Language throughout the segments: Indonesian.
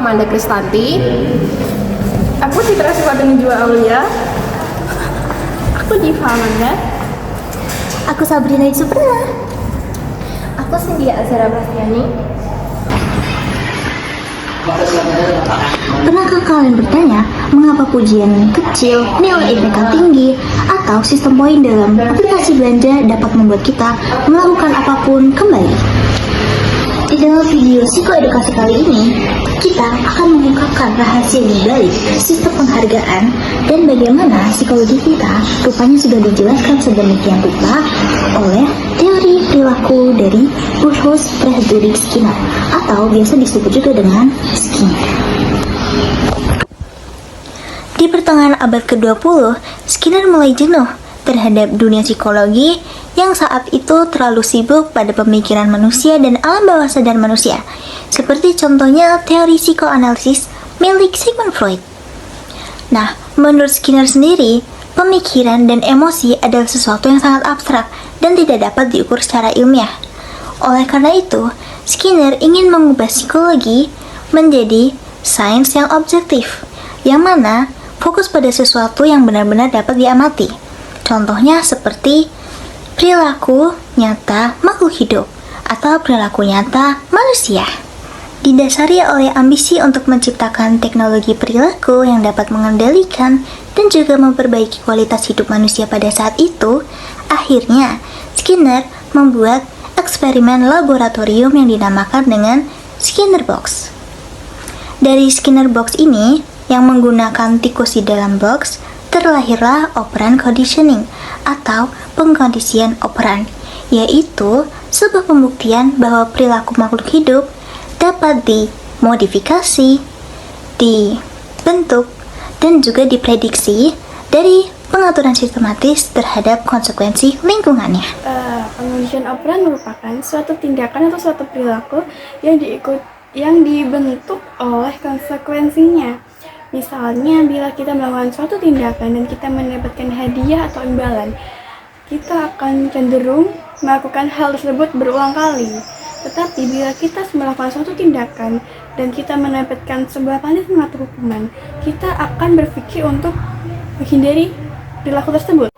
Amanda Kristanti. Aku Citra Sifatun Jua Aulia. Aku Diva Amanda. Aku Sabrina Suprana. Aku Cynthia Azara Bastiani. Pernahkah kalian bertanya mengapa pujian kecil, nilai IPK tinggi, atau sistem poin dalam aplikasi belanja dapat membuat kita melakukan apapun kembali? Di dalam video psikoedukasi kali ini, kita akan mengungkapkan rahasia di balik sistem penghargaan dan bagaimana psikologi kita rupanya sudah dijelaskan sedemikian rupa oleh teori perilaku dari Rudolf Friedrich Skinner atau biasa disebut juga dengan Skinner. Di pertengahan abad ke-20, Skinner mulai jenuh terhadap dunia psikologi yang saat itu terlalu sibuk pada pemikiran manusia dan alam bawah sadar manusia, seperti contohnya teori psikoanalisis milik Sigmund Freud. Nah, menurut Skinner sendiri, pemikiran dan emosi adalah sesuatu yang sangat abstrak dan tidak dapat diukur secara ilmiah. Oleh karena itu, Skinner ingin mengubah psikologi menjadi sains yang objektif, yang mana fokus pada sesuatu yang benar-benar dapat diamati. Contohnya seperti perilaku nyata makhluk hidup atau perilaku nyata manusia. Didasari oleh ambisi untuk menciptakan teknologi perilaku yang dapat mengendalikan dan juga memperbaiki kualitas hidup manusia pada saat itu, akhirnya Skinner membuat eksperimen laboratorium yang dinamakan dengan Skinner Box. Dari Skinner Box ini, yang menggunakan tikus di dalam box, terlahirlah operant conditioning atau pengkondisian operan, yaitu sebuah pembuktian bahwa perilaku makhluk hidup dapat dimodifikasi, dibentuk, dan juga diprediksi dari pengaturan sistematis terhadap konsekuensi lingkungannya. Condition operan merupakan suatu tindakan atau suatu perilaku yang dibentuk oleh konsekuensinya. Misalnya, bila kita melakukan suatu tindakan dan kita mendapatkan hadiah atau imbalan, kita akan cenderung melakukan hal tersebut berulang kali. Tetapi bila kita melakukan suatu tindakan dan kita mendapatkan sebuah punishment atau hukuman, kita akan berpikir untuk menghindari perilaku tersebut.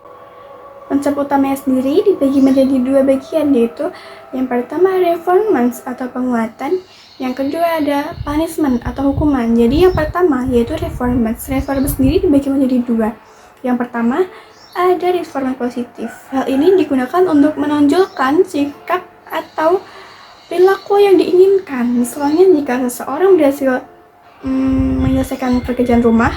Konsep utamanya sendiri dibagi menjadi dua bagian, yaitu yang pertama reformance atau penguatan, yang kedua ada punishment atau hukuman. Jadi yang pertama yaitu reformance. Reformance sendiri dibagi menjadi dua. Yang pertama ada reformance positif. Hal ini digunakan untuk menonjolkan sikap atau perilaku yang diinginkan. Misalnya jika seseorang berhasil menyelesaikan pekerjaan rumah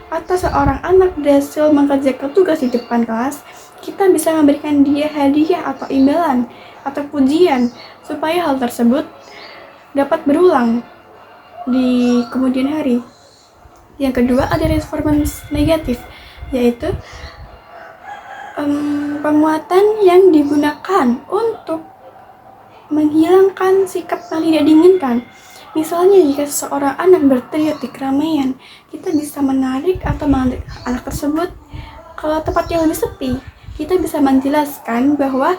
atau seorang anak berhasil mengerjakan tugas di depan kelas, kita bisa memberikan dia hadiah atau imbalan atau pujian supaya hal tersebut dapat berulang di kemudian hari. Yang kedua ada reformance negatif, yaitu penguatan yang digunakan untuk menghilangkan sikap yang tidak diinginkan. Misalnya jika seseorang anak berteriak di keramaian, kita bisa menarik atau mengajak anak tersebut ke tempat yang lebih sepi. Kita bisa menjelaskan bahwa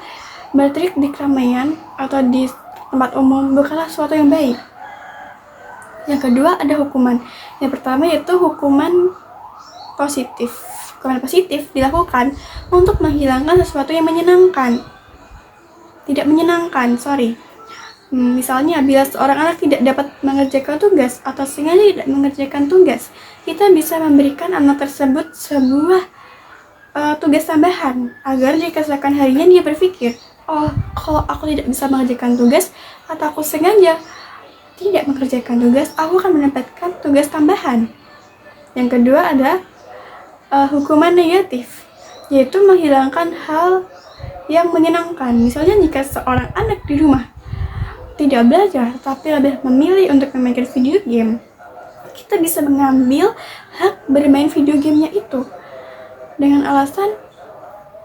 berteriak di keramaian atau di tempat umum bukanlah sesuatu yang baik. Yang kedua ada hukuman. Yang pertama yaitu hukuman positif. Hukuman positif dilakukan untuk menghilangkan sesuatu yang menyenangkan. Tidak menyenangkan, misalnya bila seorang anak tidak dapat mengerjakan tugas atau sengaja tidak mengerjakan tugas, kita bisa memberikan anak tersebut sebuah tugas tambahan agar di keesokan harinya dia berpikir, oh, kalau aku tidak bisa mengerjakan tugas atau aku sengaja tidak mengerjakan tugas, aku akan mendapatkan tugas tambahan. Yang kedua ada hukuman negatif, yaitu menghilangkan hal yang menyenangkan. Misalnya jika seorang anak di rumah tidak belajar tapi lebih memilih untuk memainkan video game, kita bisa mengambil hak bermain video gamenya itu dengan alasan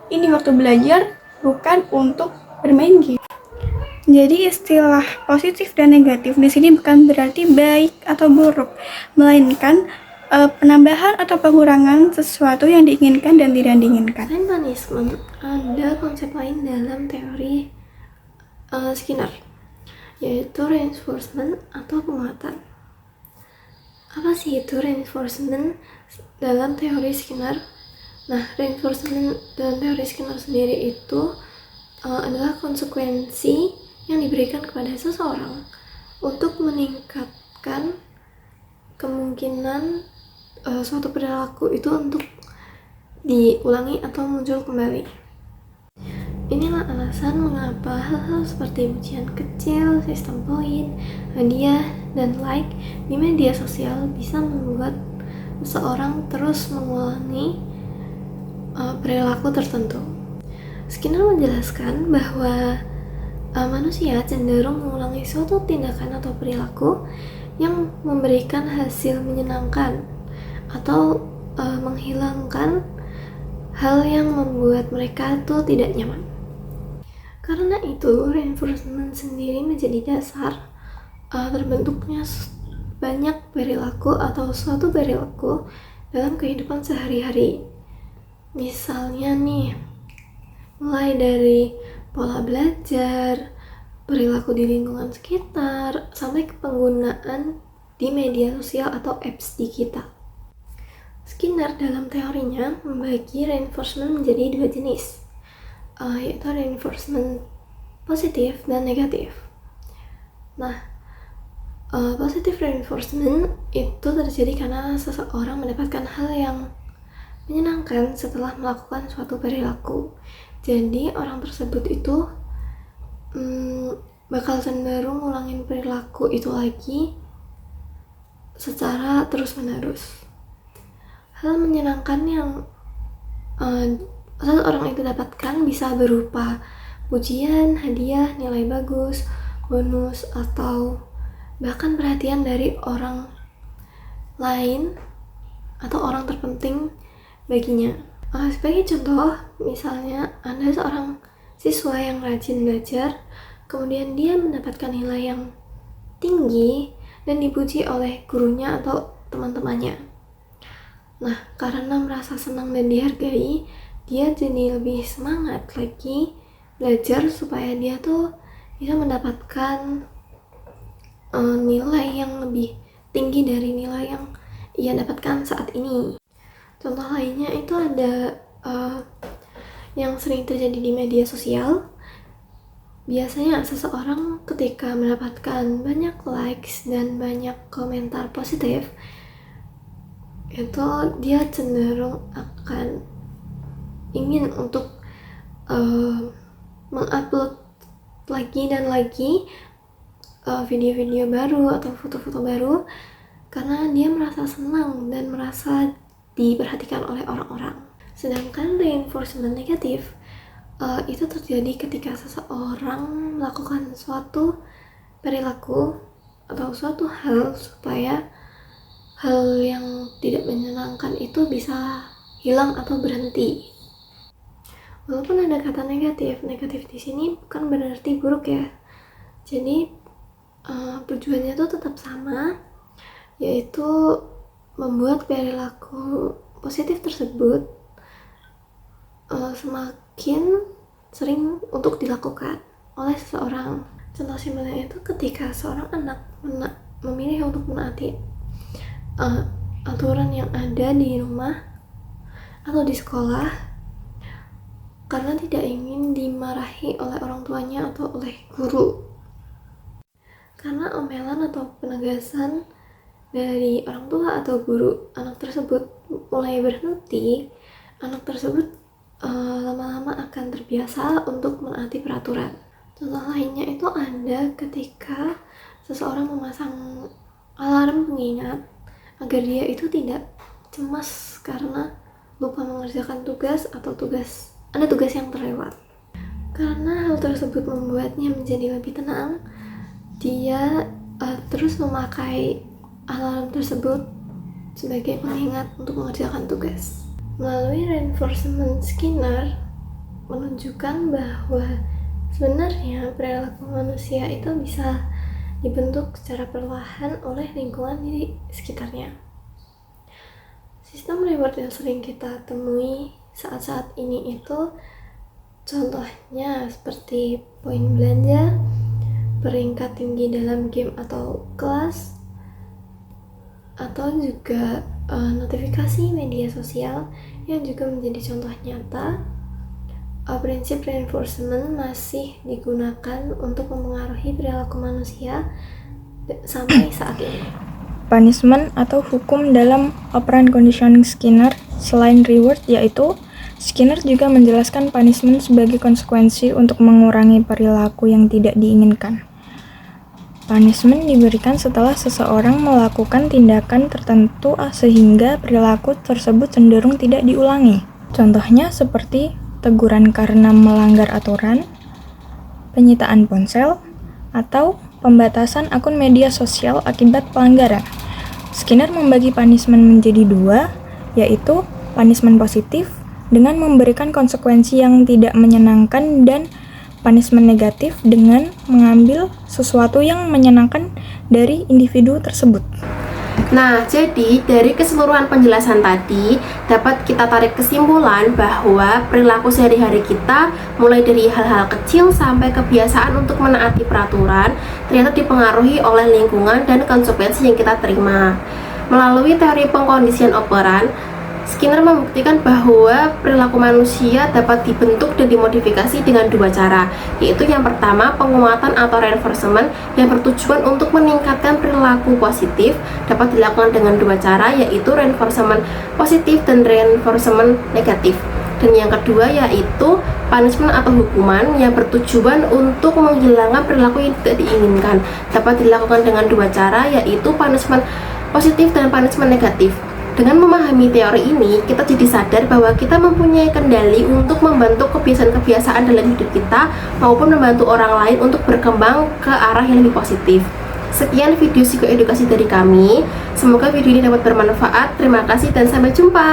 ini waktu belajar bukan untuk bermain game. Jadi istilah positif dan negatif di sini bukan berarti baik atau buruk, melainkan penambahan atau pengurangan sesuatu yang diinginkan dan tidak diinginkan. Selain punishment, ada konsep lain dalam teori Skinner, yaitu reinforcement atau penguatan. Apa sih itu reinforcement dalam teori Skinner? Nah, reinforcement dalam teori Skinner sendiri itu adalah konsekuensi yang diberikan kepada seseorang untuk meningkatkan kemungkinan suatu perilaku itu untuk diulangi atau muncul kembali. Inilah alasan mengapa hal-hal seperti pujian kecil, sistem poin, hadiah, dan like di media sosial bisa membuat seseorang terus mengulangi perilaku tertentu. Skinner menjelaskan bahwa manusia cenderung mengulangi suatu tindakan atau perilaku yang memberikan hasil menyenangkan atau menghilangkan hal yang membuat mereka tuh tidak nyaman. Karena itu, reinforcement sendiri menjadi dasar terbentuknya banyak perilaku atau suatu perilaku dalam kehidupan sehari-hari. Misalnya nih, mulai dari pola belajar, perilaku di lingkungan sekitar, sampai ke penggunaan di media sosial atau apps di kita. Skinner dalam teorinya membagi reinforcement menjadi dua jenis, yaitu reinforcement positif dan negatif. Nah, positive reinforcement itu terjadi karena seseorang mendapatkan hal yang menyenangkan setelah melakukan suatu perilaku. Jadi orang tersebut itu bakal cenderung ngulangin perilaku itu lagi secara terus-menerus. Hal menyenangkan yang seseorang itu dapatkan bisa berupa pujian, hadiah, nilai bagus, bonus, atau bahkan perhatian dari orang lain atau orang terpenting baginya. Sebagai contoh, misalnya Anda seorang siswa yang rajin belajar, kemudian dia mendapatkan nilai yang tinggi dan dipuji oleh gurunya atau teman-temannya. Nah, karena merasa senang dan dihargai, dia jadi lebih semangat lagi belajar supaya dia tuh bisa mendapatkan nilai yang lebih tinggi dari nilai yang ia dapatkan saat ini. Contoh lainnya itu ada yang sering terjadi di media sosial. Biasanya seseorang ketika mendapatkan banyak likes dan banyak komentar positif, itu dia cenderung akan ingin untuk mengupload lagi dan lagi video-video baru atau foto-foto baru karena dia merasa senang dan merasa diperhatikan oleh orang-orang. Sedangkan reinforcement negatif itu terjadi ketika seseorang melakukan suatu perilaku atau suatu hal supaya hal yang tidak menyenangkan itu bisa hilang atau berhenti. Walaupun ada kata negatif di sini bukan berarti buruk ya. Jadi tujuannya itu tetap sama, yaitu membuat perilaku positif tersebut semakin sering untuk dilakukan oleh seseorang. Contoh simpelnya itu ketika seorang anak memilih untuk menaati aturan yang ada di rumah atau di sekolah karena tidak ingin dimarahi oleh orang tuanya atau oleh guru. Karena omelan atau penegasan dari orang tua atau guru anak tersebut mulai berhenti, anak tersebut lama-lama akan terbiasa untuk menaati peraturan. Contoh lainnya itu ada ketika seseorang memasang alarm pengingat agar dia itu tidak cemas karena lupa mengerjakan tugas atau ada tugas yang terlewat. Karena hal tersebut membuatnya menjadi lebih tenang, dia terus memakai alarm tersebut sebagai pengingat untuk mengerjakan tugas. Melalui reinforcement Skinner menunjukkan bahwa sebenarnya perilaku manusia itu bisa dibentuk secara perlahan oleh lingkungan di sekitarnya. Sistem reward yang sering kita temui saat-saat ini itu contohnya seperti poin belanja, peringkat tinggi dalam game atau kelas, atau juga notifikasi media sosial yang juga menjadi contoh nyata. Prinsip reinforcement masih digunakan untuk mempengaruhi perilaku manusia sampai saat ini. Punishment atau hukum dalam operant conditioning Skinner selain reward, yaitu Skinner juga menjelaskan punishment sebagai konsekuensi untuk mengurangi perilaku yang tidak diinginkan. Punishment diberikan setelah seseorang melakukan tindakan tertentu sehingga perilaku tersebut cenderung tidak diulangi. Contohnya seperti teguran karena melanggar aturan, penyitaan ponsel, atau pembatasan akun media sosial akibat pelanggaran. Skinner membagi punishment menjadi dua, yaitu punishment positif dengan memberikan konsekuensi yang tidak menyenangkan dan punishment negatif dengan mengambil sesuatu yang menyenangkan dari individu tersebut. Nah, jadi dari keseluruhan penjelasan tadi dapat kita tarik kesimpulan bahwa perilaku sehari-hari kita mulai dari hal-hal kecil sampai kebiasaan untuk menaati peraturan ternyata dipengaruhi oleh lingkungan dan konsekuensi yang kita terima. Melalui teori pengkondisian operan, Skinner membuktikan bahwa perilaku manusia dapat dibentuk dan dimodifikasi dengan dua cara, yaitu yang pertama penguatan atau reinforcement yang bertujuan untuk meningkatkan perilaku positif dapat dilakukan dengan dua cara, yaitu reinforcement positif dan reinforcement negatif. Dan yang kedua yaitu punishment atau hukuman yang bertujuan untuk menghilangkan perilaku yang tidak diinginkan, dapat dilakukan dengan dua cara, yaitu punishment positif dan punishment negatif. Dengan memahami teori ini, kita jadi sadar bahwa kita mempunyai kendali untuk membentuk kebiasaan-kebiasaan dalam hidup kita maupun membantu orang lain untuk berkembang ke arah yang lebih positif. Sekian video psikoedukasi dari kami. Semoga video ini dapat bermanfaat. Terima kasih dan sampai jumpa.